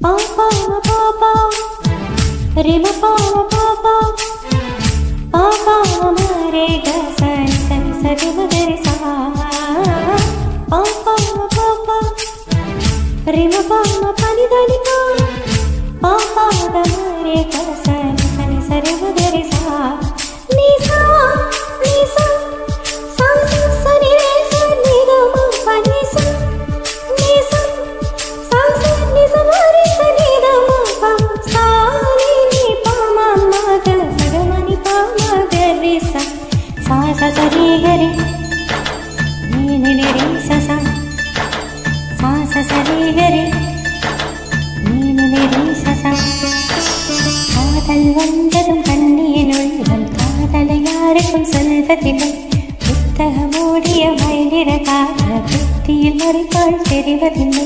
பாப்பா பாப்பா ரிம பாப்பா பாப்பா பாப்பா மரே கசனி சனி சரி மகரி சா பாப்பா பாப்பா ரிம பாப்பா பனி தனி பா பாப்பா மரே கசனி சனி சரி மகரி சா நீ சா நீ சா சா சா சனி ரே சனி க ம பனி சா நீ சா சா சா நீ சா மரி சனி த ம ப சா நீ ப ம ம க ச க ம நீ ப ம க ரி சா சா சா ச ரி க ரி நீ நீ நீ ரி சா சா சா சா ச ரி க ரி நீ நீ நீ ரி சா சா காதல் வந்ததும் கண்ணியின் உள்ளம் காதலை யாருக்கும் சொல்வதில்லை புத்தகம் மூடிய மயிலிற காதல் புத்தியில் மறைப்பால் தெரிவதில்லை